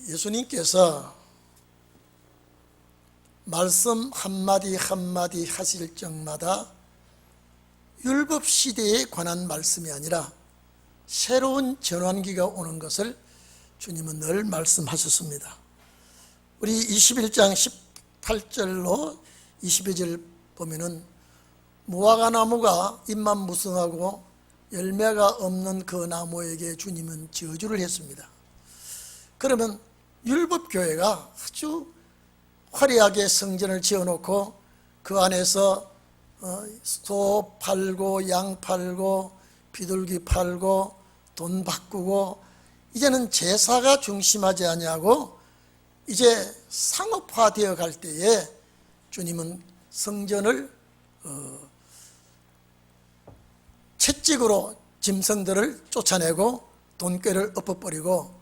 예수님께서 말씀 한마디 한마디 하실 적마다 율법 시대에 관한 말씀이 아니라 새로운 전환기가 오는 것을 주님은 늘 말씀하셨습니다. 우리 21장 18절로 22절 보면은 무화과나무가 잎만 무성하고 열매가 없는 그 나무에게 주님은 저주를 했습니다. 그러면 율법교회가 아주 화려하게 성전을 지어놓고 그 안에서 소 팔고 양 팔고 비둘기 팔고 돈 바꾸고 이제는 제사가 중심하지 아니하고 이제 상업화되어 갈 때에 주님은 성전을 채찍으로 짐승들을 쫓아내고 돈꾀를 엎어버리고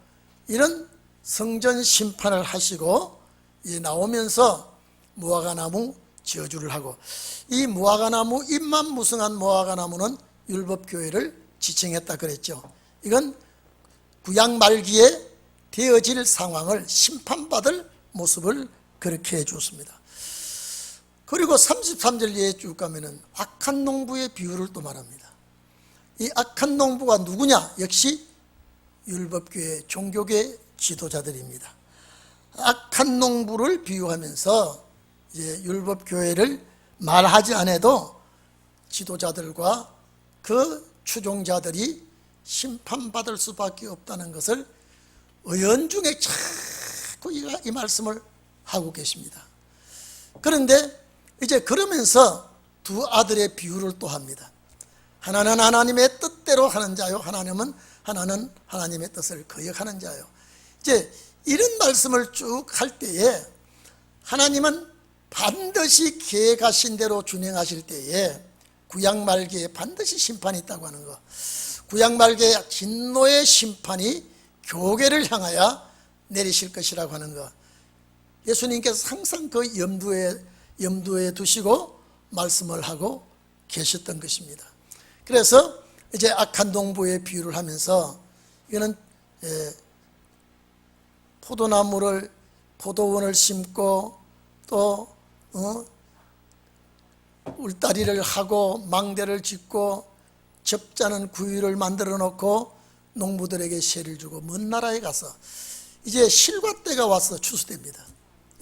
이런 성전 심판을 하시고 나오면서 무화과나무 저주를 하고, 이 무화과나무 잎만 무성한 무화과나무는 율법교회를 지칭했다 그랬죠. 이건 구약 말기에 되어질 상황을 심판받을 모습을 그렇게 해주었습니다. 그리고 33절 이에 쭉 가면은 악한 농부의 비유를 또 말합니다. 이 악한 농부가 누구냐? 역시 율법교회 종교계 지도자들입니다. 악한 농부를 비유하면서 이제 율법교회를 말하지 않아도 지도자들과 그 추종자들이 심판받을 수밖에 없다는 것을 은연중에 자꾸 이 말씀을 하고 계십니다. 그런데 이제 그러면서 두 아들의 비유를 또 합니다. 하나는 하나님의 뜻대로 하는 자요, 하나는 하나님의 뜻을 거역하는 자요. 이제 이런 말씀을 쭉 할 때에 하나님은 반드시 계획하신 대로 준행하실 때에 구약 말기에 반드시 심판이 있다고 하는 것, 구약 말기에 진노의 심판이 교회를 향하여 내리실 것이라고 하는 것, 예수님께서 항상 그 염두에 두시고 말씀을 하고 계셨던 것입니다. 그래서 이제 악한 농부의 비유를 하면서 이거는 포도원을 심고 또 울타리를 하고 망대를 짓고 접자는 구유를 만들어 놓고 농부들에게 세를 주고 먼 나라에 가서 이제 실과 때가 와서 추수됩니다.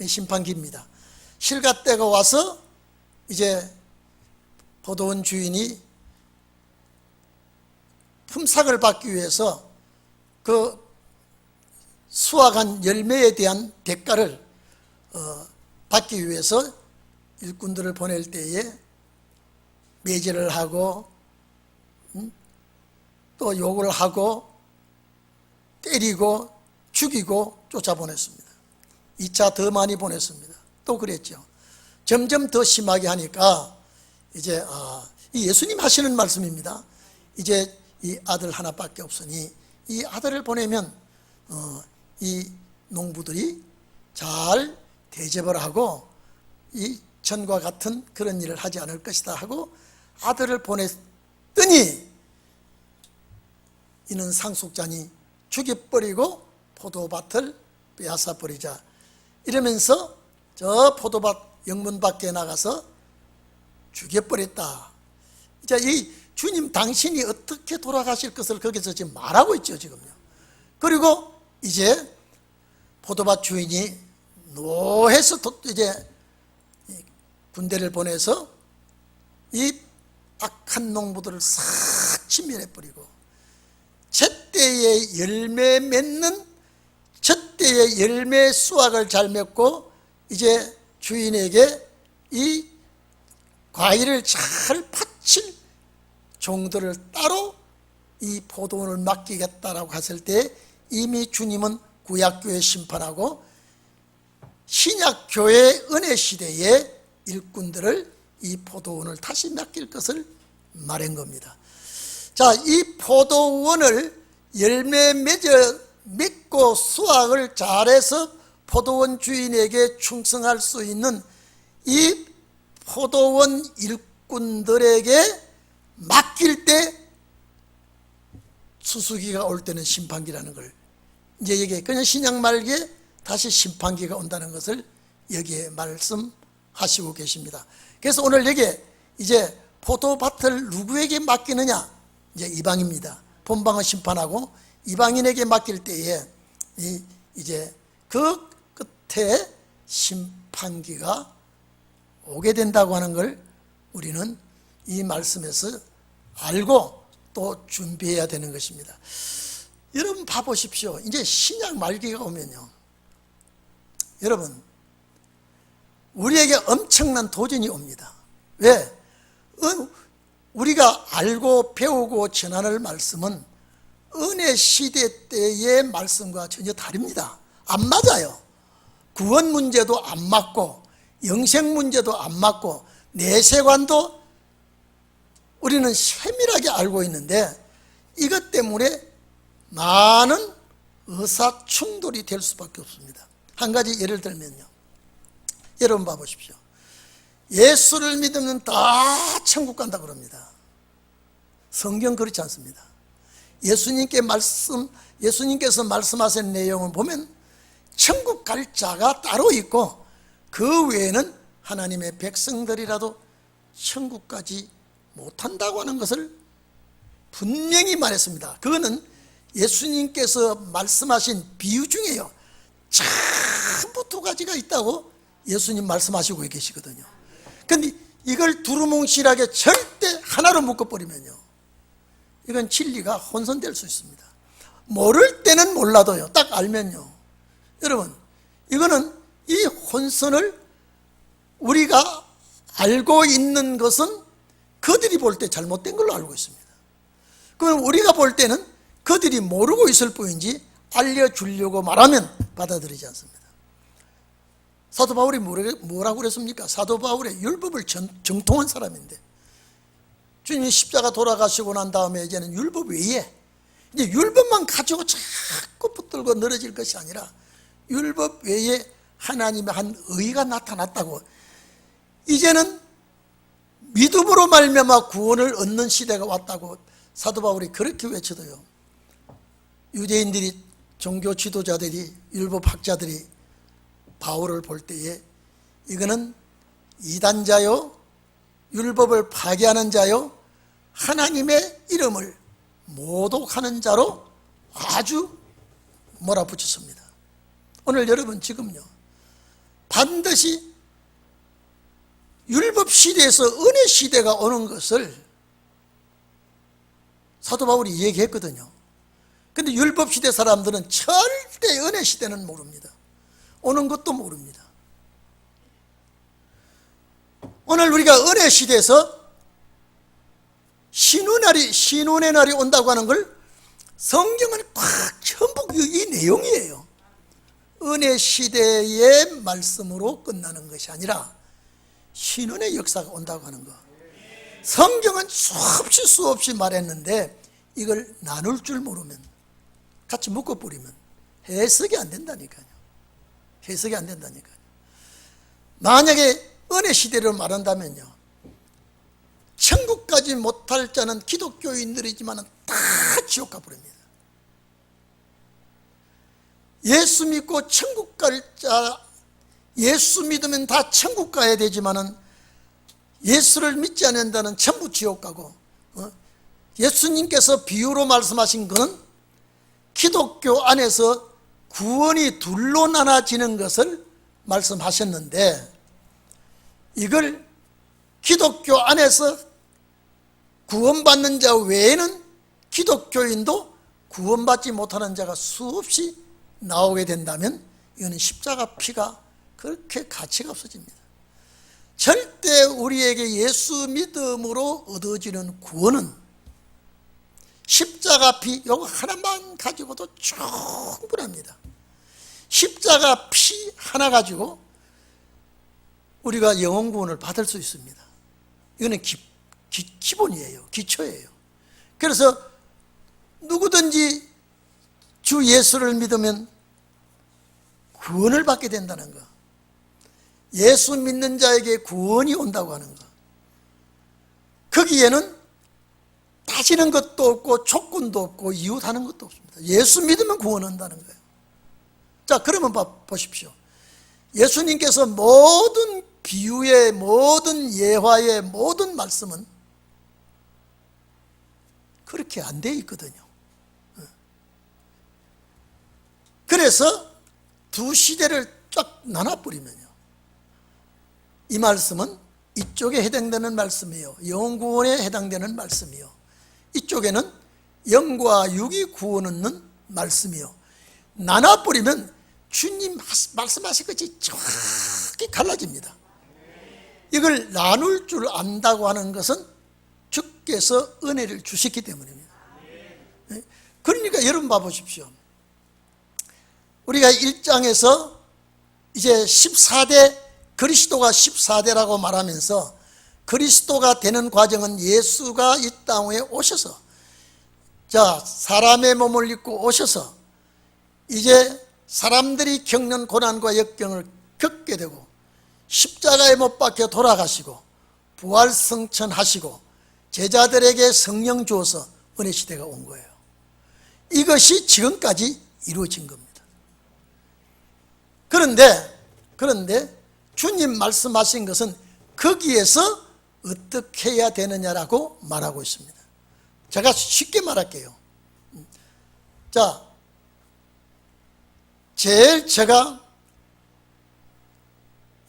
심판기입니다. 실과 때가 와서 이제 포도원 주인이 품삯을 받기 위해서 그 수확한 열매에 대한 대가를 받기 위해서 일꾼들을 보낼 때에 매질을 하고 또 욕을 하고 때리고 죽이고 쫓아보냈습니다. 2차 더 많이 보냈습니다. 또 그랬죠. 점점 더 심하게 하니까 이제 이 예수님 하시는 말씀입니다. 이제 이 아들 하나밖에 없으니 이 아들을 보내면 이 농부들이 잘 대접을 하고 이 전과 같은 그런 일을 하지 않을 것이다 하고 아들을 보냈더니 이는 상속자니 죽여버리고 포도밭을 빼앗아버리자 이러면서 저 포도밭 영문 밖에 나가서 죽여버렸다. 자, 이 주님 당신이 어떻게 돌아가실 것을 거기서 지금 말하고 있죠, 지금요. 그리고 이제 포도밭 주인이 노해서 이제 군대를 보내서 이 악한 농부들을 싹 진멸해버리고 첫때에 열매 맺는 첫때에 열매 수확을 잘 맺고 이제 주인에게 이 과일을 잘 바칠 종들을 따로 이 포도원을 맡기겠다라고 했을 때 이미 주님은 구약교회 심판하고 신약교회 은혜시대의 일꾼들을 이 포도원을 다시 맡길 것을 말한 겁니다. 자, 이 포도원을 열매 맺고 수확을 잘해서 포도원 주인에게 충성할 수 있는 이 포도원 일꾼들에게 맡길 때 수수기가 올 때는 심판기라는 걸 이제 여기에 그냥 신약 말기에 다시 심판기가 온다는 것을 여기에 말씀하시고 계십니다. 그래서 오늘 여기에 이제 포도밭을 누구에게 맡기느냐? 이제 이방입니다. 본방을 심판하고 이방인에게 맡길 때에 이제 그 끝에 심판기가 오게 된다고 하는 걸 우리는 이 말씀에서 알고 또 준비해야 되는 것입니다. 여러분 봐보십시오. 이제 신약 말기가 오면요, 여러분 우리에게 엄청난 도전이 옵니다. 왜? 우리가 알고 배우고 전하는 말씀은 은혜 시대 때의 말씀과 전혀 다릅니다. 안 맞아요. 구원 문제도 안 맞고 영생 문제도 안 맞고 내세관도 우리는 세밀하게 알고 있는데 이것 때문에 많은 의사충돌이 될 수밖에 없습니다. 한 가지 예를 들면요, 여러분 봐보십시오. 예수를 믿으면 다 천국 간다 그럽니다. 성경 그렇지 않습니다. 예수님께서 말씀하신 내용을 보면 천국 갈 자가 따로 있고 그 외에는 하나님의 백성들이라도 천국까지 못한다고 하는 것을 분명히 말했습니다. 그거는 예수님께서 말씀하신 비유 중에요, 전부 두 가지가 있다고 예수님 말씀하시고 계시거든요. 그런데 이걸 두루뭉실하게 절대 하나로 묶어버리면요, 이건 진리가 혼선될 수 있습니다. 모를 때는 몰라도요, 딱 알면요, 여러분 이거는 이 혼선을 우리가 알고 있는 것은 그들이 볼 때 잘못된 걸로 알고 있습니다. 그럼 우리가 볼 때는 그들이 모르고 있을 뿐이지 알려주려고 말하면 받아들이지 않습니다. 사도 바울이 뭐라고 그랬습니까? 사도 바울의 율법을 정통한 사람인데 주님이 십자가 돌아가시고 난 다음에 이제는 율법 외에 이제 율법만 가지고 자꾸 붙들고 늘어질 것이 아니라 율법 외에 하나님의 한 의가 나타났다고, 이제는 믿음으로 말미암아 구원을 얻는 시대가 왔다고 사도 바울이 그렇게 외쳐도요, 유대인들이, 종교 지도자들이, 율법학자들이 바울을 볼 때에 이거는 이단자요, 율법을 파괴하는 자요, 하나님의 이름을 모독하는 자로 아주 몰아붙였습니다. 오늘 여러분 지금요, 반드시 율법 시대에서 은혜 시대가 오는 것을 사도 바울이 얘기했거든요. 그런데 율법 시대 사람들은 절대 은혜 시대는 모릅니다. 오는 것도 모릅니다. 오늘 우리가 은혜 시대에서 신혼의 날이 온다고 하는 걸 성경은 꽉 전부 이 내용이에요. 은혜 시대의 말씀으로 끝나는 것이 아니라 신혼의 역사가 온다고 하는 거, 성경은 수없이 말했는데 이걸 나눌 줄 모르면, 같이 묶어버리면 해석이 안 된다니까요. 해석이 안 된다니까요. 만약에 은혜 시대를 말한다면요, 천국까지 못할 자는 기독교인들이지만 다 지옥 가버립니다. 예수 믿고 천국 갈 자, 예수 믿으면 다 천국 가야 되지만은 예수를 믿지 않는다는 전부 지옥 가고, 예수님께서 비유로 말씀하신 것은 기독교 안에서 구원이 둘로 나눠지는 것을 말씀하셨는데, 이걸 기독교 안에서 구원받는 자 외에는 기독교인도 구원받지 못하는 자가 수없이 나오게 된다면 이거는 십자가 피가 그렇게 가치가 없어집니다. 절대 우리에게 예수 믿음으로 얻어지는 구원은 십자가 피 요거 하나만 가지고도 충분합니다. 십자가 피 하나 가지고 우리가 영혼 구원을 받을 수 있습니다. 이거는 기본이에요. 기초예요. 그래서 누구든지 주 예수를 믿으면 구원을 받게 된다는 거, 예수 믿는 자에게 구원이 온다고 하는 거, 거기에는 따지는 것도 없고 조건도 없고 이웃하는 것도 없습니다. 예수 믿으면 구원한다는 거예요. 자, 그러면 보십시오. 예수님께서 모든 비유의, 모든 예화의 모든 말씀은 그렇게 안 돼 있거든요. 그래서 두 시대를 쫙 나눠버리면요, 이 말씀은 이쪽에 해당되는 말씀이요, 영구원에 해당되는 말씀이요, 이쪽에는 영과 육이 구원 얻는 말씀이요, 나눠버리면 주님 말씀하신 것이 정확히 갈라집니다. 이걸 나눌 줄 안다고 하는 것은 주께서 은혜를 주셨기 때문입니다. 그러니까 여러분 봐보십시오. 우리가 1장에서 이제 14대, 그리스도가 14대라고 말하면서 그리스도가 되는 과정은 예수가 이 땅에 오셔서, 자, 사람의 몸을 입고 오셔서 이제 사람들이 겪는 고난과 역경을 겪게 되고 십자가에 못 박혀 돌아가시고 부활승천하시고 제자들에게 성령 주어서 은혜 시대가 온 거예요. 이것이 지금까지 이루어진 겁니다. 그런데 주님 말씀하신 것은 거기에서 어떻게 해야 되느냐라고 말하고 있습니다. 제가 쉽게 말할게요. 자, 제일 제가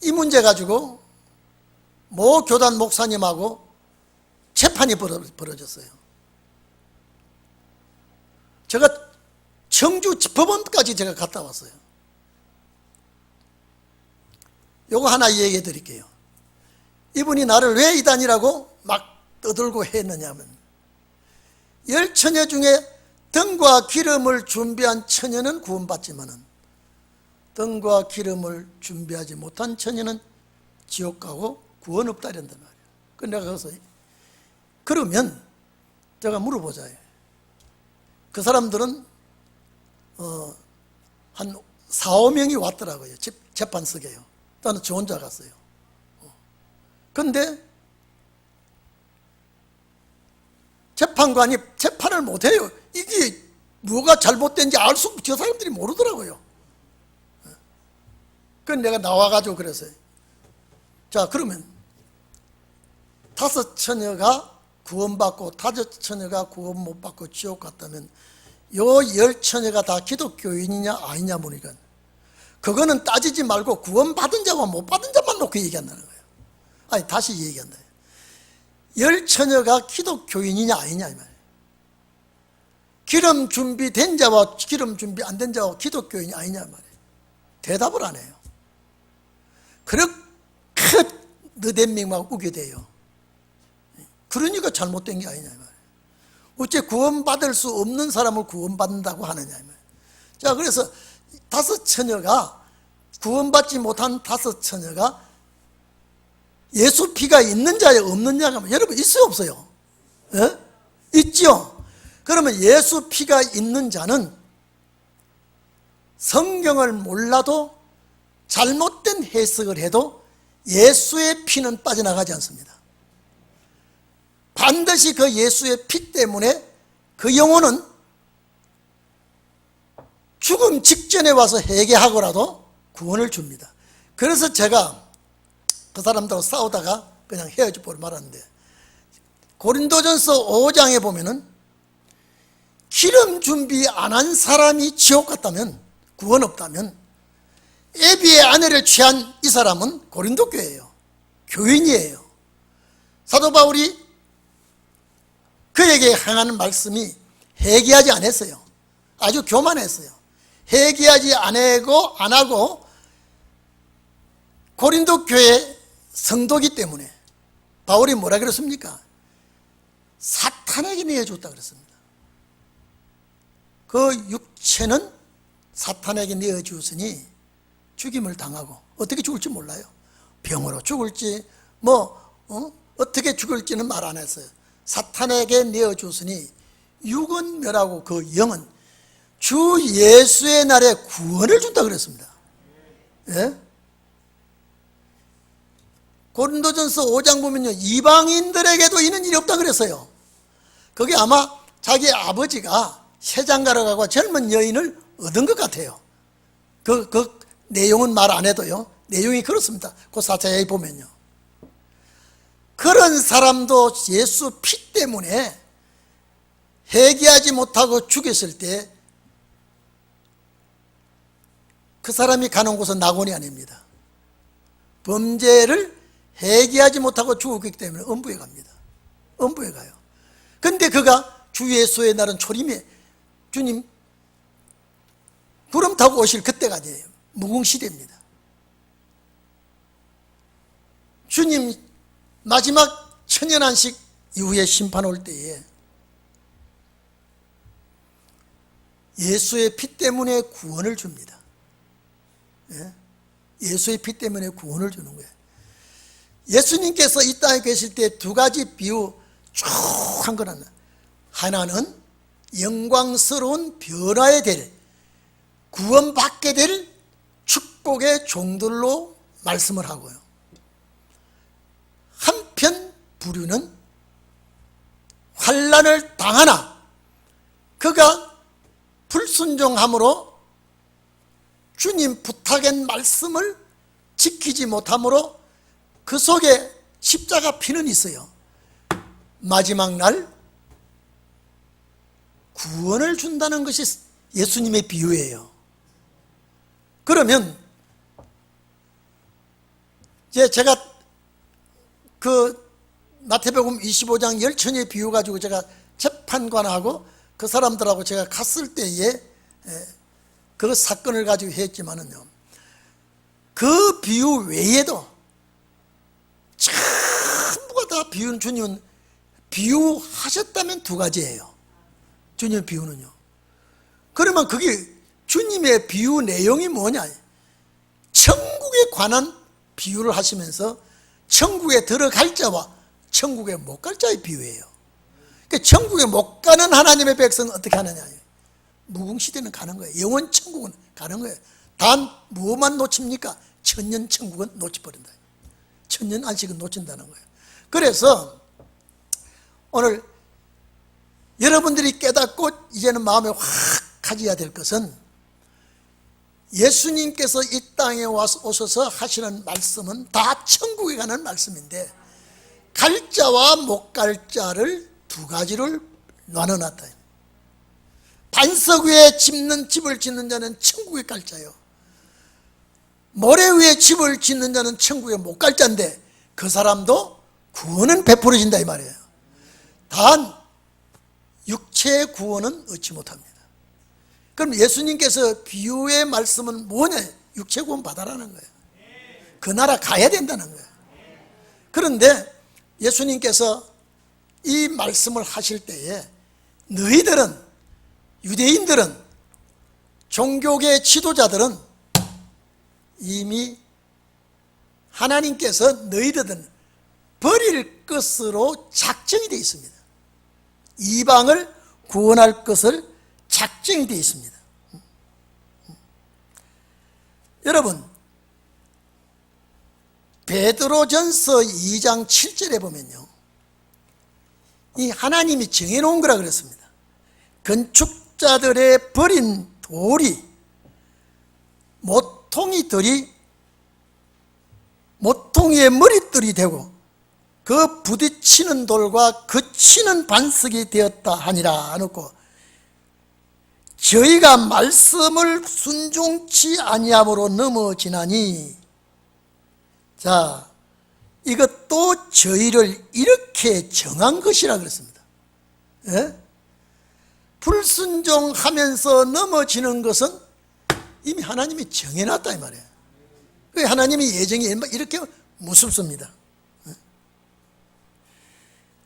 이 문제 가지고 모 교단 목사님하고 재판이 벌어졌어요. 제가 청주 법원까지 제가 갔다 왔어요. 요거 하나 얘기해 드릴게요. 이분이 나를 왜 이단이라고 막 떠들고 했느냐면, 10처녀 중에 등과 기름을 준비한 처녀는 구원받지만은 등과 기름을 준비하지 못한 처녀는 지옥 가고 구원 없다 이런단 말이에요. 그래서 내가 거기서 그러면 제가 물어보자요. 그 사람들은 한 4, 5명이 왔더라고요. 재판석에요. 나는 저 혼자 갔어요. 그런데 재판관이 재판을 못해요. 이게 뭐가 잘못된지 알 수 없고 저 사람들이 모르더라고요. 그래서 내가 나와가지고 그랬어요. 자, 그러면 5 처녀가 구원받고 5 처녀가 구원 못 받고 지옥 갔다면 요 10 처녀가 다 기독교인이냐 아니냐 보니까 그거는 따지지 말고 구원받은 자와 못 받은 자만 놓고 얘기한다는 거예요. 아니, 다시 얘기한다. 10 처녀가 기독교인이냐 아니냐 이 말이에요. 기름 준비된 자와 기름 준비 안 된 자와 기독교인이 아니냐 말이에요. 대답을 안 해요. 그렇게 너댓 명만 우게 돼요. 그러니까 잘못된 게 아니냐 말이에요. 어째 구원받을 수 없는 사람을 구원받는다고 하느냐 말이에요. 자, 그래서 5 처녀가, 구원받지 못한 5 처녀가 예수 피가 있는 자에 없는 자가, 여러분 있어요 없어요? 예? 있죠. 그러면 예수 피가 있는 자는 성경을 몰라도 잘못된 해석을 해도 예수의 피는 빠져나가지 않습니다. 반드시 그 예수의 피 때문에 그 영혼은 죽음 직전에 와서 회개하고라도 구원을 줍니다. 그래서 제가 그 사람들하고 싸우다가 그냥 헤어져 버려 말았는데, 고린도전서 5장에 보면은 기름 준비 안 한 사람이 지옥 갔다면, 구원 없다면 애비의 아내를 취한 이 사람은 고린도 교회예요. 교인이에요. 사도 바울이 그에게 향하는 말씀이 회개하지 않았어요. 아주 교만했어요. 회개하지 안 하고 고린도 교회 성도기 때문에 바울이 뭐라 그랬습니까? 사탄에게 내어줬다 그랬습니다. 그 육체는 사탄에게 내어주었으니 죽임을 당하고, 어떻게 죽을지 몰라요. 병으로 죽을지 어떻게 죽을지는 말 안 했어요. 사탄에게 내어주었으니 육은 멸하고 그 영은 주 예수의 날에 구원을 준다 그랬습니다. 예? 고린도전서 5장 보면요, 이방인들에게도 이는 일이 없다 그랬어요. 그게 아마 자기 아버지가 세장가러 가고 젊은 여인을 얻은 것 같아요. 그 내용은 말 안 해도요, 내용이 그렇습니다. 그 사자에 보면요, 그런 사람도 예수 피 때문에 회개하지 못하고 죽였을 때 그 사람이 가는 곳은 낙원이 아닙니다. 범죄를 회개하지 못하고 죽었기 때문에 음부에 갑니다. 음부에 가요. 근데 그가 주 예수의 날은 초림에 주님 구름 타고 오실 그때가 아니에요. 무궁시대입니다. 주님 마지막 천년안식 이후에 심판 올 때에 예수의 피 때문에 구원을 줍니다. 예수의 피 때문에 구원을 주는 거예요. 예수님께서 이 땅에 계실 때 두 가지 비유 쭉 한 거는, 하나는 영광스러운 변화에 될, 구원받게 될 축복의 종들로 말씀을 하고요, 한편 부류는 환난을 당하나 그가 불순종함으로 주님 부탁의 말씀을 지키지 못함으로 그 속에 십자가 피는 있어요. 마지막 날 구원을 준다는 것이 예수님의 비유예요. 그러면 이제 제가 그 마태복음 25장 열천의 비유 가지고 제가 재판관하고 그 사람들하고 제가 갔을 때에 그 사건을 가지고 했지만은요, 그 비유 외에도 전부가 다 비유는, 주님은 비유하셨다면 두 가지예요. 주님의 비유는요. 그러면 그게 주님의 비유 내용이 뭐냐, 천국에 관한 비유를 하시면서 천국에 들어갈 자와 천국에 못 갈 자의 비유예요. 그러니까 천국에 못 가는 하나님의 백성은 어떻게 하느냐, 무궁시대는 가는 거예요. 영원 천국은 가는 거예요. 단 무엇만 놓칩니까? 천년 천국은 놓쳐버린다. 천년 안식은 놓친다는 거예요. 그래서 오늘 여러분들이 깨닫고 이제는 마음에 확 가져야 될 것은, 예수님께서 이 땅에 오셔서 하시는 말씀은 다 천국에 가는 말씀인데, 갈 자와 못 갈 자를 두 가지를 나눠놨다. 반석 위에 집을 짓는 자는 천국에 갈 자요, 모래 위에 집을 짓는 자는 천국에 못 갈 자인데 그 사람도 구원은 베풀어진다 이 말이에요. 단 육체의 구원은 얻지 못합니다. 그럼 예수님께서 비유의 말씀은 뭐냐, 육체 구원 받아라는 거예요. 그 나라 가야 된다는 거예요. 그런데 예수님께서 이 말씀을 하실 때에 너희들은, 유대인들은, 종교계 지도자들은 이미 하나님께서 너희들은 버릴 것으로 작정이 되어 있습니다. 이방을 구원할 것을 작정이 되어 있습니다. 여러분, 베드로전서 2장 7절에 보면요, 이 하나님이 정해놓은 거라 그랬습니다. 건축자들의 버린 돌이 모퉁이의 머릿돌이 되고 그 부딪히는 돌과 그치는 반석이 되었다 하니라 하놓고, 저희가 말씀을 순종치 아니함으로 넘어지나니, 자, 이것도 저희를 이렇게 정한 것이라 그랬습니다. 예? 불순종하면서 넘어지는 것은 이미 하나님이 정해놨다 이 말이에요. 하나님의 예정이 이렇게 무섭습니다.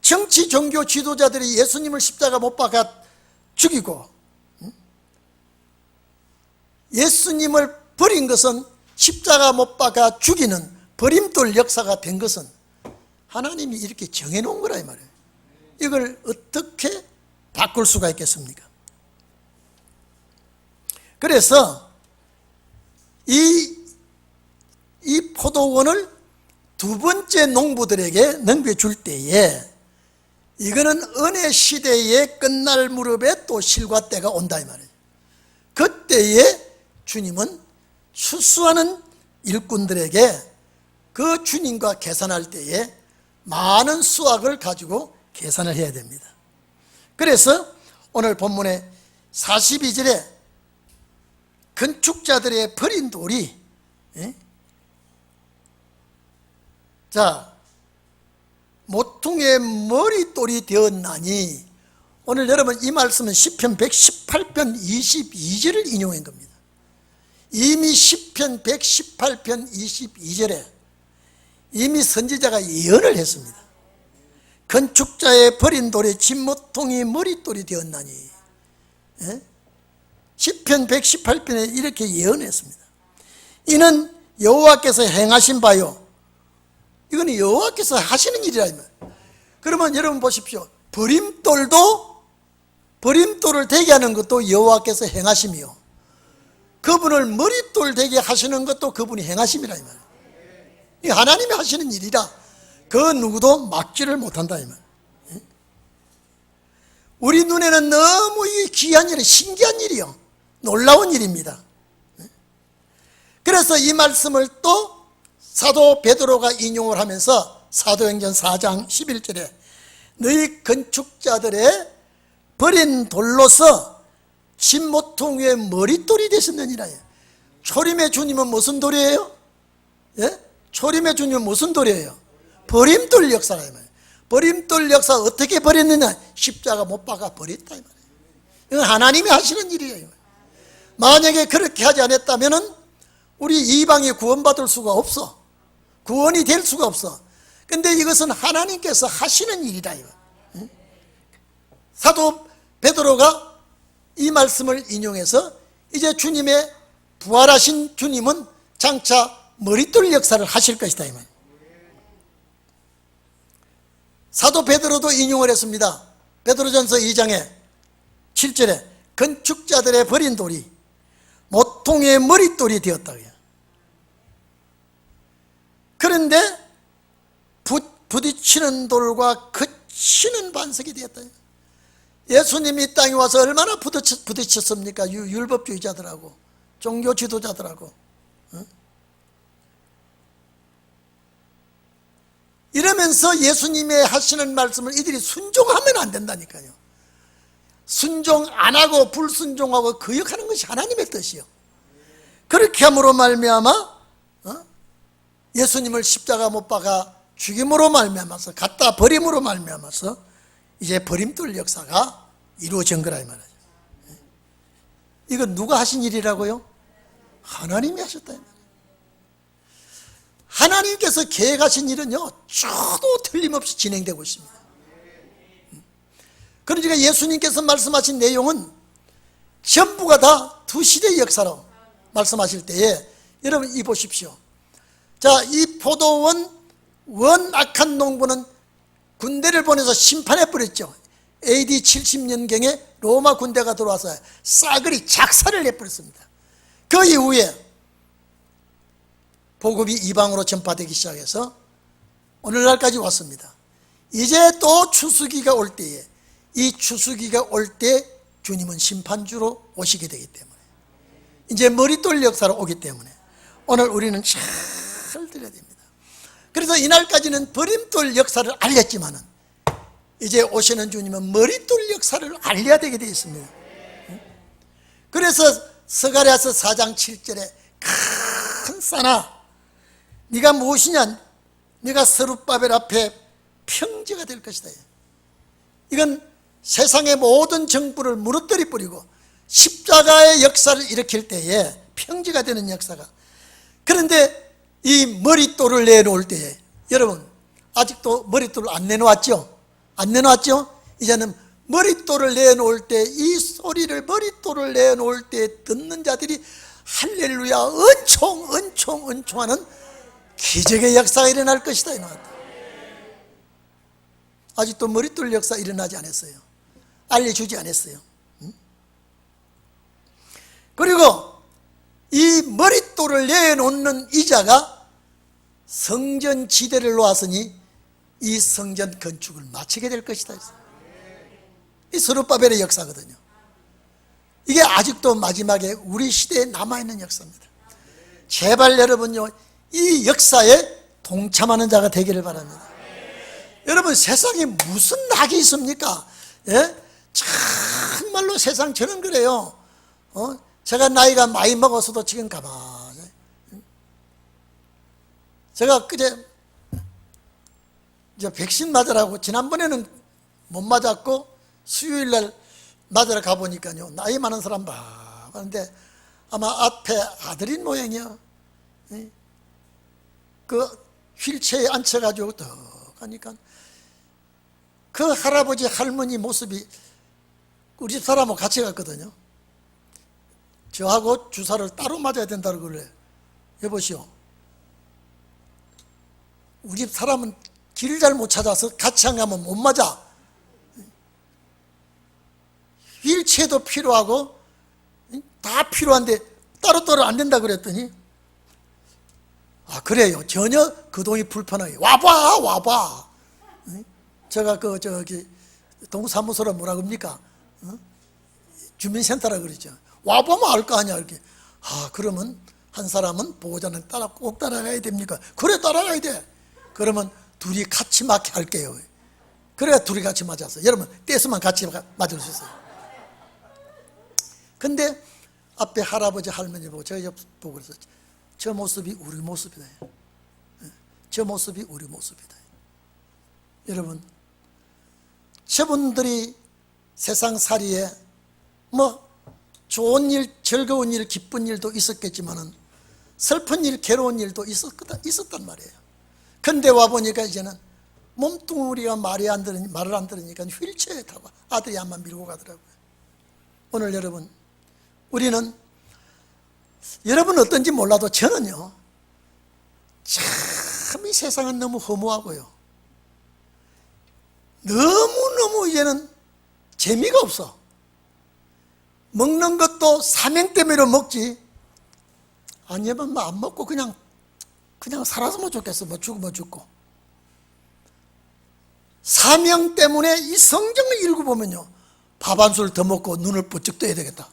정치 종교 지도자들이 예수님을 십자가 못 박아 죽이고, 예수님을 버린 것은, 십자가 못 박아 죽이는 버림돌 역사가 된 것은 하나님이 이렇게 정해놓은 거라 이 말이에요. 이걸 어떻게 바꿀 수가 있겠습니까? 그래서 이 포도원을 두 번째 농부들에게 넘겨줄 때에, 이거는 은혜 시대의 끝날 무렵에 또 실과 때가 온다 이 말이에요. 그때에 주님은 추수하는 일꾼들에게 그 주님과 계산할 때에 많은 수확을 가지고 계산을 해야 됩니다. 그래서 오늘 본문의 42절에 건축자들의 버린 돌이, 자, 모퉁이의 머릿돌이 되었나니, 오늘 여러분 이 말씀은 시편 118편 22절을 인용한 겁니다. 이미 시편 118편 22절에 이미 선지자가 예언을 했습니다. 건축자의 버린 돌이 진모퉁이 머릿돌이 되었나니, 시편 118편에 이렇게 예언했습니다. 이는 여호와께서 행하신 바요. 이거는 여호와께서 하시는 일이라. 그러면 여러분 보십시오. 버림돌을 되게 하는 것도 여호와께서 행하심이요, 그분을 머릿돌 되게 하시는 것도 그분이 행하심이라 이 말이에요. 이 하나님이 하시는 일이라 그 누구도 막지를 못한다 이 말이에요. 우리 눈에는 너무 이 귀한 일이, 신기한 일이요, 놀라운 일입니다. 그래서 이 말씀을 또 사도 베드로가 인용을 하면서 사도행전 4장 11절에 너희 건축자들의 버린 돌로서 진모퉁이의 머릿돌이 되셨느니라. 초림의 주님은 무슨 돌이에요? 초림의 주님은 무슨 돌이에요? 버림돌 역사라. 버림돌 역사 어떻게 버렸느냐? 십자가 못 박아 버렸다 이 말이에요. 이건 하나님이 하시는 일이에요. 만약에 그렇게 하지 않았다면 우리 이방이 구원받을 수가 없어. 구원이 될 수가 없어. 근데 이것은 하나님께서 하시는 일이다. 사도 베드로가 이 말씀을 인용해서 이제 주님의 부활하신 주님은 장차 머릿돌 역사를 하실 것이다 이 말. 사도 베드로도 인용을 했습니다. 베드로전서 2장에 7절에 건축자들의 버린 돌이 모퉁이의 머릿돌이 되었다고요. 그런데 부딪히는 돌과 그치는 반석이 되었다. 예수님이 땅에 와서 얼마나 부딪혔습니까? 율법주의자들하고 종교 지도자들하고. 이러면서 예수님의 하시는 말씀을 이들이 순종하면 안 된다니까요. 순종 안 하고 불순종하고 거역하는 것이 하나님의 뜻이요. 그렇게 함으로 말미암아 예수님을 십자가 못 박아 죽임으로 말미암아서 갖다 버림으로 말미암아서 이제 버림돌 역사가 이루어진 거라 이 말이죠. 이건 누가 하신 일이라고요? 하나님이 하셨다 이 말이에요. 하나님께서 계획하신 일은요, 저도 틀림없이 진행되고 있습니다. 그러니까 예수님께서 말씀하신 내용은 전부가 다 두 시대의 역사로 말씀하실 때에 여러분 이 보십시오. 자, 이 포도원 원악한 농부는 군대를 보내서 심판해 버렸죠. AD 70년경에 로마 군대가 들어와서 싸그리 작살을 내버렸습니다. 그 이후에 복음이 이방으로 전파되기 시작해서 오늘날까지 왔습니다. 이제 또 추수기가 올 때에, 이 추수기가 올 때 주님은 심판주로 오시게 되기 때문에, 이제 머릿돌 역사로 오기 때문에 오늘 우리는 잘 들어야 됩니다. 그래서 이날까지는 버림돌 역사를 알렸지만은 이제 오시는 주님은 머릿돌 역사를 알려야 되게 되어 있습니다. 그래서 스가랴서 4장 7절에 큰 싸나 네가 무엇이냐? 네가 스룹바벨 앞에 평지가 될 것이다. 이건 세상의 모든 정부를 무너뜨려 버리고 십자가의 역사를 일으킬 때에 평지가 되는 역사가. 그런데 이 머릿돌을 내놓을 때에 여러분 아직도 머릿돌을 안 내놓았죠? 안 내놓았죠? 이제는 머릿돌을 내놓을 때 이 소리를 머릿돌을 내놓을 때 듣는 자들이 할렐루야 은총 하는 기적의 역사가 일어날 것이다. 아직도 머릿돌 역사 일어나지 않았어요. 알려주지 않았어요. 그리고 이 머릿돌을 내놓는 이자가 성전 지대를 놓았으니 이 성전 건축을 마치게 될 것이다. 이 스룹바벨의 역사거든요. 이게 아직도 마지막에 우리 시대에 남아있는 역사입니다. 제발 여러분요, 이 역사에 동참하는 자가 되기를 바랍니다. 여러분, 세상에 무슨 낙이 있습니까? 예? 정말로 세상 저는 그래요. 제가 나이가 많이 먹어서도 지금 가만히. 제가 그제 이제 백신 맞으라고 지난번에는 못 맞았고 수요일날 맞으러 가보니까요, 나이 많은 사람 봐. 그런데 아마 앞에 아들인 모양이야. 그 휠체어에 앉혀가지고 더 가니까 그 할아버지 할머니 모습이 우리 집 사람하고 같이 갔거든요. 저하고 주사를 따로 맞아야 된다고 그래. 여보시오, 우리 집 사람은 길을 잘 못 찾아서 같이 안 가면 못 맞아. 휠체어도 필요하고 다 필요한데 따로따로 안 된다 그랬더니, 아 그래요, 전혀 그 돈이 불편하게 와봐. 제가 그 저기 동사무소라 뭐라 그럽니까? 주민센터라 그러죠. 와보면 알 거 아니야. 이렇게. 아 그러면 한 사람은 보호자는 꼭 따라가야 됩니까? 그래, 따라가야 돼. 그러면 둘이 같이 맞게 할게요. 그래야 둘이 같이 맞았어. 여러분, 떼수만 같이 맞을 수 있어요. 근데 앞에 할아버지 할머니 보고 제가 옆 보고 그랬어요. 저 모습이 우리 모습이다. 저 모습이 우리 모습이다. 여러분, 저분들이 세상살이에 뭐 좋은 일, 즐거운 일, 기쁜 일도 있었겠지만은 슬픈 일, 괴로운 일도 있었단 말이에요. 근데 와보니까 이제는 몸뚱아리가 말을 안 들으니까 휠체어에 타고 아들이 암만 밀고 가더라고요. 오늘 여러분, 우리는, 여러분 어떤지 몰라도 저는요, 참 이 세상은 너무 허무하고요, 너무너무 이제는 재미가 없어. 먹는 것도 사명 때문에 먹지, 아니면 안 먹고 그냥 살았으면 좋겠어. 뭐 죽으면 죽고. 사명 때문에 이 성경을 읽어보면요, 밥 한 술 더 먹고 눈을 부쩍 떠야 되겠다.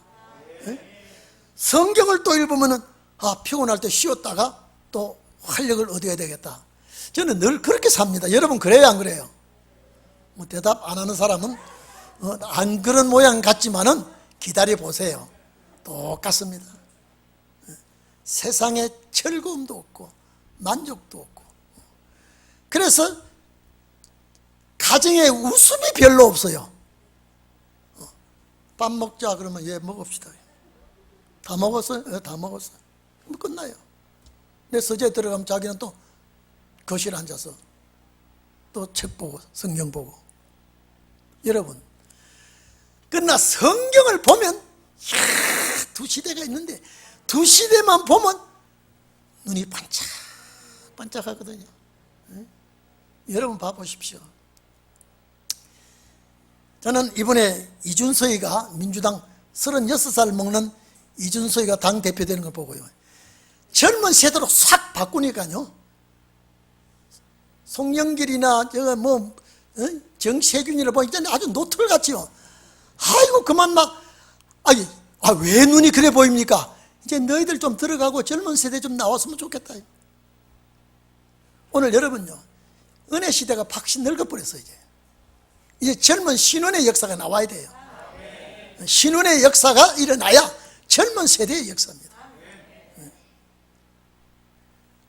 성경을 또 읽으면은 피곤할 때 쉬었다가 또 활력을 얻어야 되겠다. 저는 늘 그렇게 삽니다. 여러분 그래요, 안 그래요? 뭐 대답 안 하는 사람은 안 그런 모양 같지만은 기다려 보세요. 똑같습니다. 세상에 즐거움도 없고 만족도 없고, 그래서 가정에 웃음이 별로 없어요. 밥 먹자 그러면 예 먹읍시다. 다 먹었어요? 예, 다 먹었어요. 그럼 끝나요. 내 서재에 들어가면 자기는 또 거실에 앉아서 또 책 보고 성경 보고. 여러분, 그러나 성경을 보면 두 시대가 있는데 두 시대만 보면 눈이 반짝반짝하거든요. 여러분 봐보십시오. 저는 이번에 이준서이가 민주당 36살 먹는 이준서이가 당대표 되는 걸 보고요, 젊은 세대로 싹 바꾸니까요, 송영길이나 정세균이를 보니까 아주 노틀같지요. 아이고 그만 왜 눈이 그래 보입니까? 이제 너희들 좀 들어가고 젊은 세대 좀 나왔으면 좋겠다. 오늘 여러분요, 은혜 시대가 박시 늙어버렸어요. 이제 젊은 신혼의 역사가 나와야 돼요. 신혼의 역사가 일어나야 젊은 세대의 역사입니다.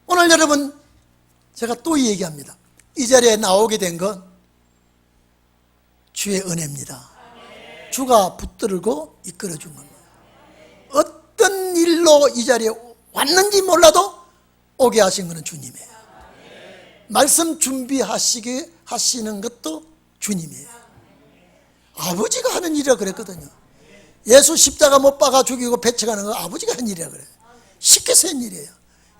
오늘 여러분, 제가 또 얘기합니다. 이 자리에 나오게 된 건 주의 은혜입니다. 주가 붙들고 이끌어 준 겁니다. 어떤 일로 이 자리에 왔는지 몰라도 오게 하신 것은 주님이에요. 말씀 준비하시게 하시는 것도 주님이에요. 아버지가 하는 일이라 그랬거든요. 예수 십자가 못 박아 죽이고 배척하는 거 아버지가 한 일이라 그래요. 시켜서 한 일이에요.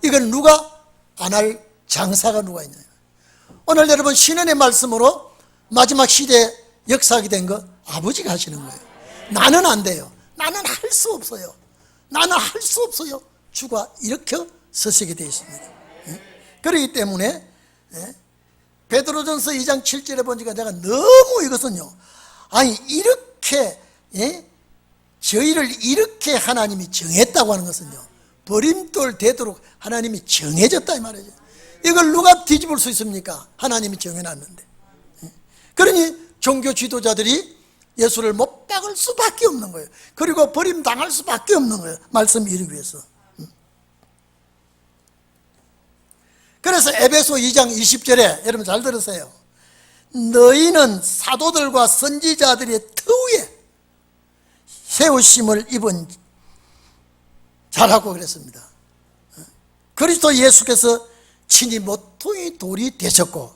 이건 누가 안 할 장사가 누가 있냐. 오늘 여러분 신원의 말씀으로 마지막 시대에 역사하게 된 거 아버지가 하시는 거예요. 나는 안 돼요. 나는 할 수 없어요. 나는 할 수 없어요. 주가 이렇게 서시게 되어 있습니다. 그렇기 때문에 베드로전서 2장 7절에 보니까 내가 너무 이것은요, 아니 이렇게 저희를 이렇게 하나님이 정했다고 하는 것은요, 버림돌 되도록 하나님이 정해졌다 이 말이죠. 이걸 누가 뒤집을 수 있습니까? 하나님이 정해놨는데. 그러니 종교 지도자들이 예수를 못 박을 수밖에 없는 거예요. 그리고 버림당할 수밖에 없는 거예요. 말씀 이루기 위해서. 그래서 에베소 2장 20절에 여러분 잘 들으세요. 너희는 사도들과 선지자들의 터위에 세우심을 입은 자라고 그랬습니다. 그리스도 예수께서 친히 모퉁이 돌이 되셨고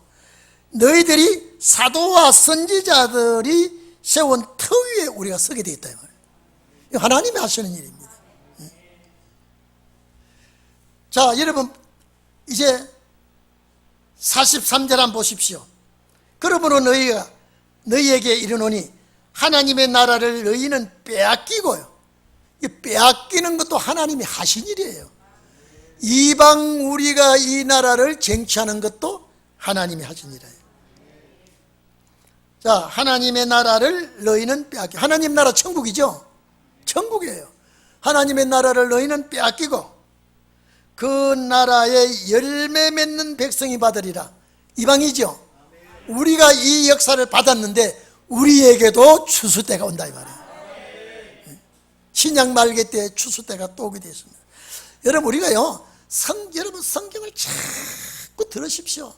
너희들이 사도와 선지자들이 세운 터 위에 우리가 서게 되어 있다. 이거 하나님이 하시는 일입니다. 자, 여러분 이제 43절 한번 보십시오. 그러므로 너희에게 이르노니 하나님의 나라를 너희는 빼앗기고요. 이 빼앗기는 것도 하나님이 하신 일이에요. 이방 우리가 이 나라를 쟁취하는 것도 하나님이 하신 일이에요. 자, 하나님의 나라를 너희는 빼앗기. 하나님 나라 천국이죠. 천국이에요. 하나님의 나라를 너희는 빼앗기고 그 나라에 열매 맺는 백성이 받으리라. 이방이죠. 우리가 이 역사를 받았는데 우리에게도 추수 때가 온다 이 말이에요. 신약 말기 때 추수 때가 또 오게 되었습니다. 여러분 우리가요 여러분 성경을 자꾸 들으십시오.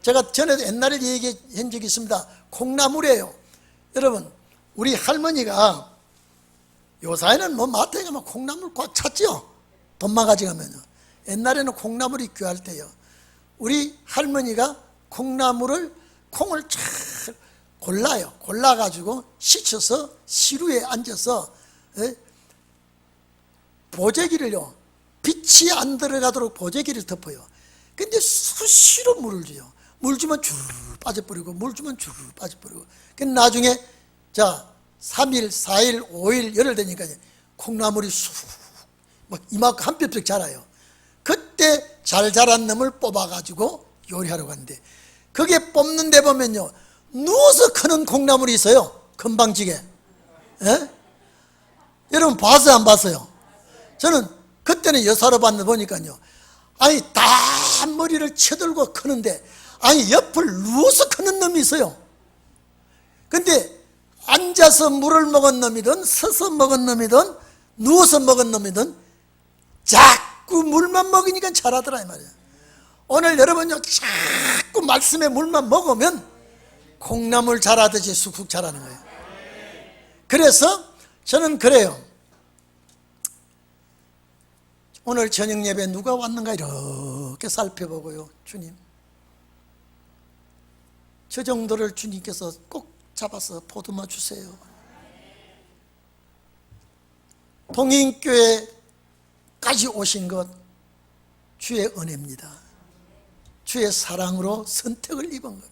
제가 전에도 옛날에 얘기한 적이 있습니다. 콩나물이에요. 여러분 우리 할머니가 요사이는 뭐 마트에 가면 콩나물 꽉 찼죠. 돈마가지 가면요. 옛날에는 콩나물이 귀할 때요. 우리 할머니가 콩을 잘 골라요. 골라가지고 씻어서 시루에 앉아서 보재기를요. 빛이 안 들어가도록 보재기를 덮어요. 근데 수시로 물을 줘요. 물 주면 줄 빠져버리고 물 주면 줄 빠져버리고. 근데 나중에 자 3일, 4일, 5일, 열흘 되니까 콩나물이 막 이만큼 한 뼘씩 자라요. 그때 잘 자란 놈을 뽑아가지고 요리하러 갔는데 그게 뽑는 데 보면요 누워서 크는 콩나물이 있어요. 금방지게. 여러분 봤어요 안 봤어요? 저는 그때는 여사로 봤는데 보니까요 아니 다 머리를 쳐들고 크는데 아니 옆을 누워서 크는 놈이 있어요. 근데 앉아서 물을 먹은 놈이든 서서 먹은 놈이든 누워서 먹은 놈이든 자꾸 물만 먹으니까 자라더라 이 말이에요. 오늘 여러분요 자꾸 말씀에 물만 먹으면 콩나물 자라듯이 쑥쑥 자라는 거예요. 그래서 저는 그래요. 오늘 저녁 예배 누가 왔는가 이렇게 살펴보고요. 주님 저 정도를 주님께서 꼭 잡아서 보듬어 주세요. 동인교회까지 오신 것 주의 은혜입니다. 주의 사랑으로 선택을 입은 겁니다.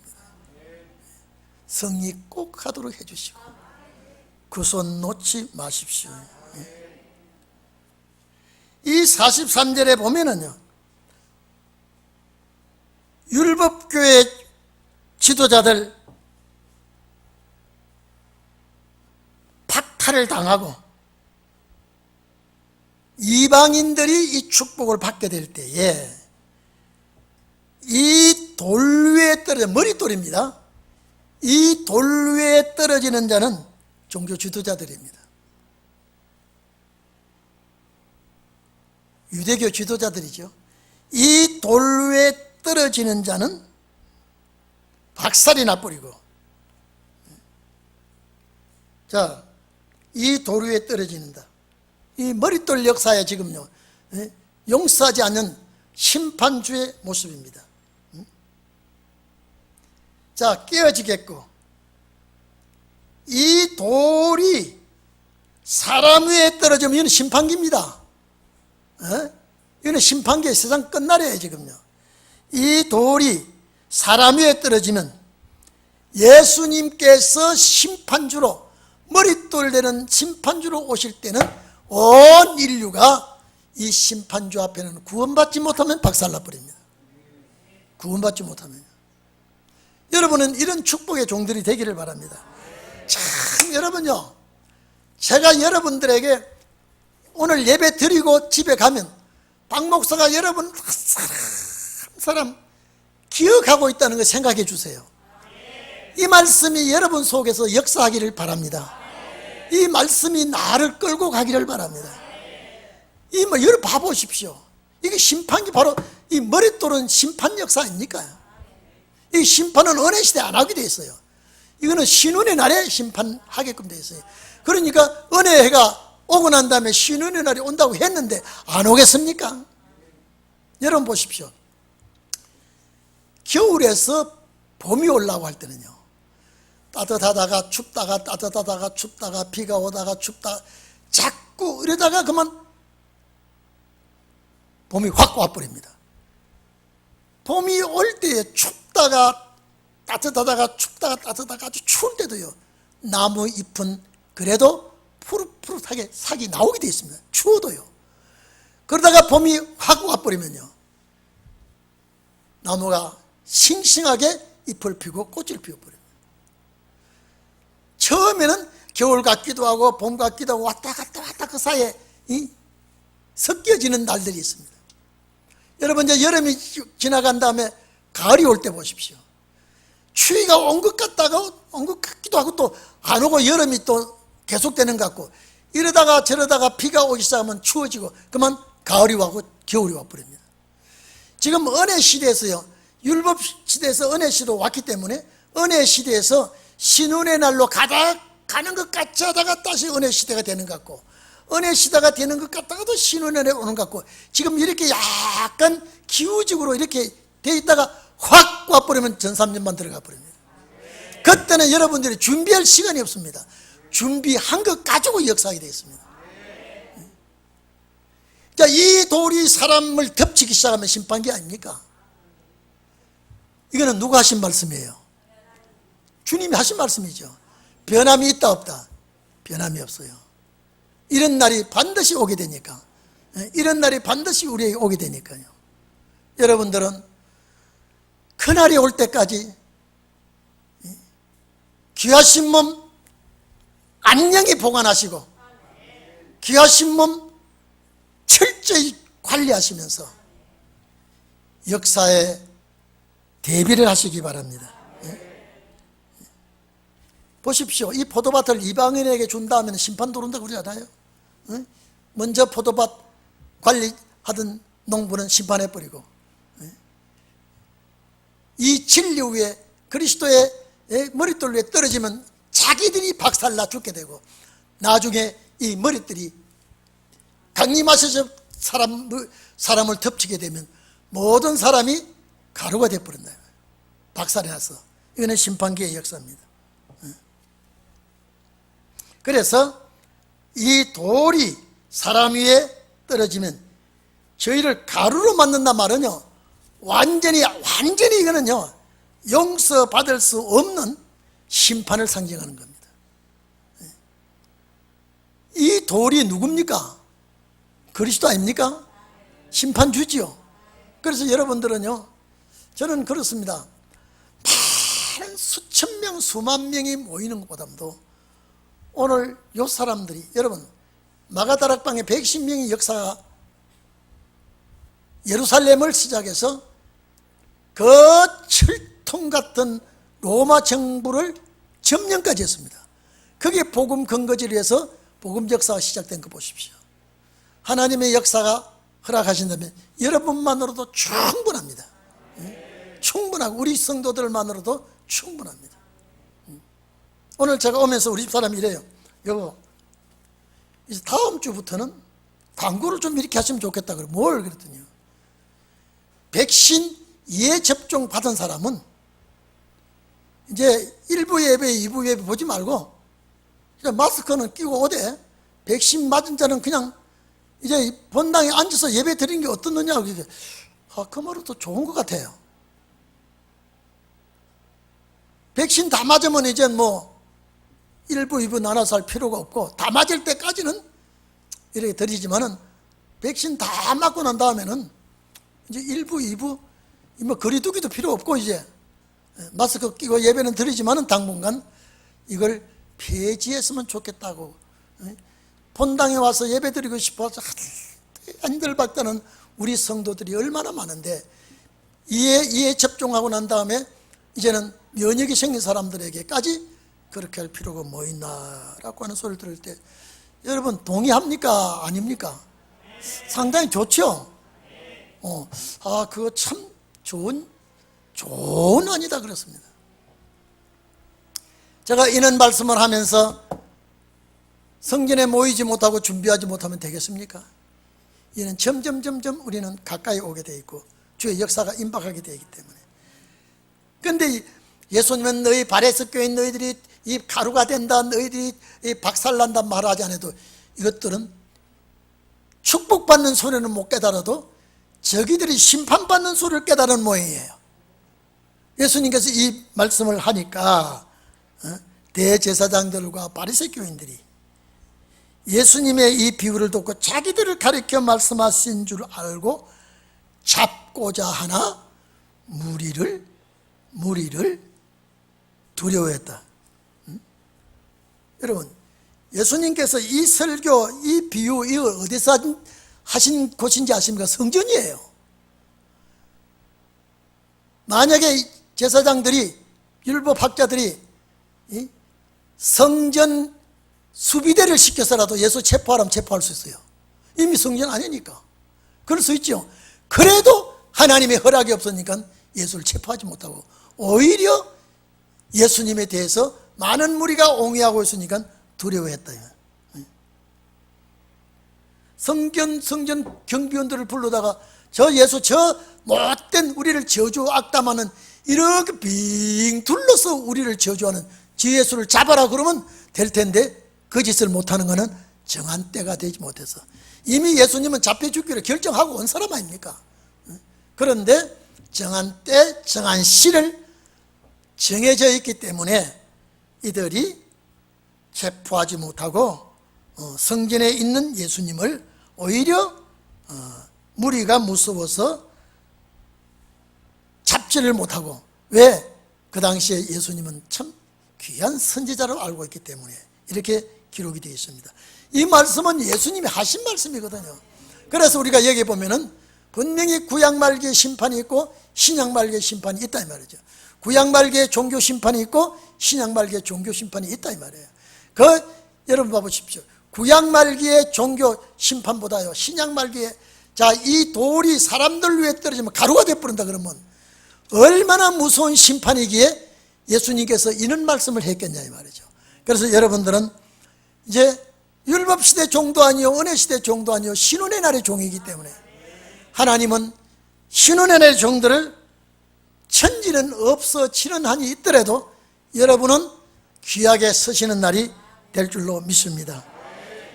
성리 꼭 하도록 해주시고 그 손 놓지 마십시오. 이 43절에 보면은요 율법교회 지도자들 박탈을 당하고 이방인들이 이 축복을 받게 될 때에 이 돌 위에 떨어져 머릿돌입니다. 이 돌 위에 떨어지는 자는 종교 지도자들입니다. 유대교 지도자들이죠. 이 돌 위에 떨어지는 자는 박살이 나버리고 자, 이 돌 위에 떨어지는다. 이 머릿돌 역사에 지금요 용서하지 않는 심판주의 모습입니다. 자, 깨어지겠고 이 돌이 사람 위에 떨어지면 이건 심판기입니다. 이거는 심판기에 세상 끝날이에요 지금요. 이 돌이 사람 위에 떨어지면 예수님께서 심판주로 머릿돌 되는 심판주로 오실 때는 온 인류가 이 심판주 앞에는 구원받지 못하면 박살나버립니다. 구원받지 못하면. 여러분은 이런 축복의 종들이 되기를 바랍니다. 참 여러분요 제가 여러분들에게 오늘 예배 드리고 집에 가면 박 목사가 여러분 한 사람 기억하고 있다는 걸 생각해 주세요. 이 말씀이 여러분 속에서 역사하기를 바랍니다. 이 말씀이 나를 끌고 가기를 바랍니다. 여러분 봐보십시오. 이게 심판이 바로 이 머릿돌은 심판 역사 아닙니까? 이 심판은 은혜 시대 안 하게 돼 있어요. 이거는 신운의 날에 심판하게끔 돼 있어요. 그러니까 은혜의 해가 오고 난 다음에 신운의 날이 온다고 했는데 안 오겠습니까? 여러분 보십시오. 겨울에서 봄이 올라고 할 때는요, 따뜻하다가 춥다가 따뜻하다가 춥다가 비가 오다가 춥다가 자꾸 이러다가 그만 봄이 확 와버립니다. 봄이 올 때에 춥다가 따뜻하다가 춥다가 따뜻하다가 아주 추울 때도요, 나무 잎은 그래도 푸릇푸릇하게 싹이 나오게 되어 있습니다. 추워도요. 그러다가 봄이 확 와버리면요, 나무가 싱싱하게 잎을 피우고 꽃을 피워버립니다. 처음에는 겨울 같기도 하고 봄 같기도 하고 왔다 갔다 그 사이에 섞여지는 날들이 있습니다. 여러분, 이제 여름이 지나간 다음에 가을이 올 때 보십시오. 추위가 온 것 같기도 하고 또 안 오고 여름이 또 계속되는 것 같고, 이러다가 저러다가 비가 오기 시작하면 추워지고 그만 가을이 와고 겨울이 와버립니다. 지금 은혜 시대에서요, 율법 시대에서 은혜 시대로 왔기 때문에 은혜 시대에서 신운의 날로 가는 것 같이 하다가 다시 은혜 시대가 되는 것 같고, 은혜 시대가 되는 것 같다가도 신운의 날이 오는 것 같고, 지금 이렇게 약간 기우직으로 이렇게 돼 있다가 확 와버리면 전삼년만 들어가 버립니다. 그때는 여러분들이 준비할 시간이 없습니다. 준비한 것 가지고 역사하게 되어 있습니다. 자, 이 돌이 사람을 덮치기 시작하면 심판기 아닙니까? 이거는 누가 하신 말씀이에요? 주님이 하신 말씀이죠. 변함이 있다 없다? 변함이 없어요. 이런 날이 반드시 오게 되니까, 이런 날이 반드시 우리에게 오게 되니까요. 여러분들은 그날이 올 때까지 귀하신 몸 안녕히 보관하시고 귀하신 몸 철저히 관리하시면서 역사에 대비를 하시기 바랍니다. 보십시오. 이 포도밭을 이방인에게 준 다음에는 심판 들어온다고 그러잖아요. 먼저 포도밭 관리하던 농부는 심판해버리고, 이 진리 위에 그리스도의 머릿돌 위에 떨어지면 자기들이 박살나 죽게 되고, 나중에 이 머릿들이 강림하셔서 사람을 덮치게 되면 모든 사람이 가루가 되어버린다. 박살이 나서. 이거는 심판기의 역사입니다. 그래서 이 돌이 사람 위에 떨어지면 저희를 가루로 만든단 말은요, 완전히 이거는요, 용서받을 수 없는 심판을 상징하는 겁니다. 이 돌이 누굽니까? 그리스도 아닙니까? 심판주지요. 그래서 여러분들은요, 저는 그렇습니다. 많은 수천 명, 수만 명이 모이는 것보다도 오늘 요 사람들이, 여러분, 마가다락방에 110명의 역사가 예루살렘을 시작해서 그 철통 같은 로마 정부를 점령까지 했습니다. 그게 복음 근거지로 해서 복음 역사가 시작된 거 보십시오. 하나님의 역사가 허락하신다면 여러분만으로도 충분합니다. 충분하고 우리 성도들만으로도 충분합니다. 오늘 제가 오면서 우리 집사람이 이래요. 여보, 이제 다음 주부터는 광고를 좀 이렇게 하시면 좋겠다. 그래. 뭘 그랬더니요, 백신 예접종 받은 사람은 이제 1부 예배, 2부 예배 보지 말고 그냥 마스크는 끼고 오되, 백신 맞은 자는 그냥 이제 본당에 앉아서 예배 드리는 게 어떻느냐. 그 말은 또 좋은 것 같아요. 백신 다 맞으면 이제 뭐 1부, 2부 나눠서 할 필요가 없고, 다 맞을 때까지는 이렇게 드리지만은 백신 다 맞고 난 다음에는 이제 1부, 2부 뭐 거리두기도 필요 없고, 이제 마스크 끼고 예배는 드리지만은 당분간 이걸 폐지했으면 좋겠다고 본당에 와서 예배드리고 싶어서 한들박다는 우리 성도들이 얼마나 많은데, 이에 접종하고 난 다음에 이제는 면역이 생긴 사람들에게까지 그렇게 할 필요가 뭐 있나라고 하는 소리를 들을 때, 여러분 동의합니까? 아닙니까? 상당히 좋죠? 그거 참 좋은 안이다 그렇습니다. 제가 이런 말씀을 하면서 성전에 모이지 못하고 준비하지 못하면 되겠습니까? 이는 점점 우리는 가까이 오게 돼 있고 주의 역사가 임박하게 되기 때문에. 그런데 예수님은 너희 발에서 껴인 너희들이 이 가루가 된다, 너희들이 이 박살난다 말하지 않아도, 이것들은 축복받는 소리는 못 깨달아도 저기들이 심판받는 소리를 깨달은 모양이에요. 예수님께서 이 말씀을 하니까 대제사장들과 바리새 교인들이 예수님의 이 비유를 듣고 자기들을 가리켜 말씀하신 줄 알고 잡고자 하나 무리를 두려워했다. 여러분, 예수님께서 이 설교, 이 비유, 이걸 어디서 하신 곳인지 아십니까? 성전이에요. 만약에 제사장들이, 율법학자들이 성전 수비대를 시켜서라도 예수 체포하라면 체포할 수 있어요. 이미 성전 아니니까. 그럴 수 있죠. 그래도 하나님의 허락이 없으니까 예수를 체포하지 못하고 오히려 예수님에 대해서 많은 무리가 옹이하고 있으니까 두려워했다. 성전 경비원들을 불러다가 저 예수, 저 못된 우리를 저주 악담하는, 이렇게 빙 둘러서 우리를 저주하는 저 예수를 잡아라 그러면 될 텐데, 그 짓을 못하는 것은 정한 때가 되지 못해서, 이미 예수님은 잡혀 죽기로 결정하고 온 사람 아닙니까? 그런데 정한 때 정한 시를 정해져 있기 때문에 이들이 체포하지 못하고 성전에 있는 예수님을 오히려 무리가 무서워서 잡지를 못하고, 왜? 그 당시에 예수님은 참 귀한 선지자로 알고 있기 때문에 이렇게 기록이 되어 있습니다. 이 말씀은 예수님이 하신 말씀이거든요. 그래서 우리가 여기 보면은 분명히 구약 말기의 심판이 있고 신약 말기의 심판이 있다 이 말이죠. 구약 말기의 종교 심판이 있고 신약 말기의 종교 심판이 있다 이 말이에요. 여러분 봐보십시오. 구약 말기의 종교 심판보다요, 신약 말기에, 이 돌이 사람들 위에 떨어지면 가루가 되어버린다 그러면 얼마나 무서운 심판이기에 예수님께서 이런 말씀을 했겠냐 이 말이죠. 그래서 여러분들은 이제 율법시대 종도 아니요, 은혜시대 종도 아니요, 신혼의 날의 종이기 때문에 하나님은 신혼의 날의 종들을 천지는 없어지는 한이 있더라도 여러분은 귀하게 서시는 날이 될 줄로 믿습니다.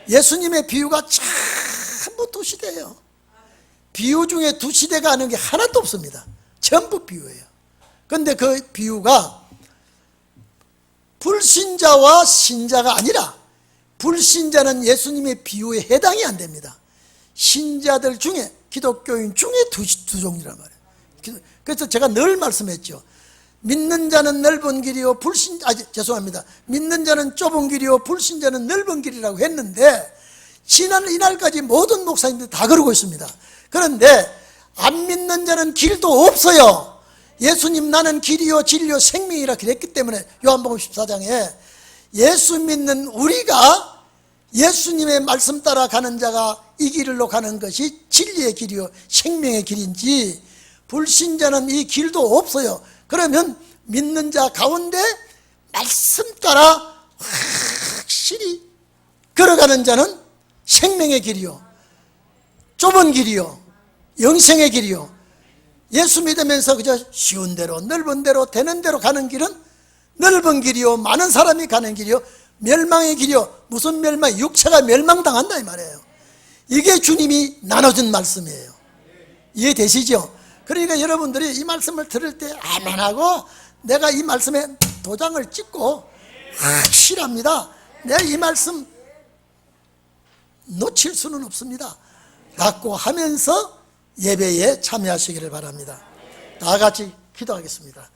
예수님의 비유가 전부 두 시대예요. 비유 중에 두 시대가 아는 게 하나도 없습니다. 전부 비유예요. 그런데 그 비유가 불신자와 신자가 아니라, 불신자는 예수님의 비유에 해당이 안 됩니다. 신자들 중에, 기독교인 중에 두 종류란 말이에요. 그래서 제가 늘 말씀했죠. 믿는 자는 넓은 길이요, 믿는 자는 좁은 길이요, 불신자는 넓은 길이라고 했는데, 지난 이날까지 모든 목사님들이 다 그러고 있습니다. 그런데 안 믿는 자는 길도 없어요. 예수님 나는 길이요 진리요 생명이라 그랬기 때문에 요한복음 14장에 예수 믿는 우리가 예수님의 말씀 따라 가는 자가 이 길로 가는 것이 진리의 길이요 생명의 길인지, 불신자는 이 길도 없어요. 그러면 믿는 자 가운데 말씀 따라 확실히 걸어가는 자는 생명의 길이요, 좁은 길이요, 영생의 길이요, 예수 믿으면서 그저 쉬운 대로 넓은 대로 되는 대로 가는 길은 넓은 길이요, 많은 사람이 가는 길이요, 멸망의 길이요. 무슨 멸망? 육체가 멸망당한다 이 말이에요. 이게 주님이 나눠준 말씀이에요. 이해되시죠? 그러니까 여러분들이 이 말씀을 들을 때 아멘하고, 내가 이 말씀에 도장을 찍고 확실합니다, 내가 이 말씀 놓칠 수는 없습니다 라고 하면서 예배에 참여하시기를 바랍니다. 다 같이 기도하겠습니다.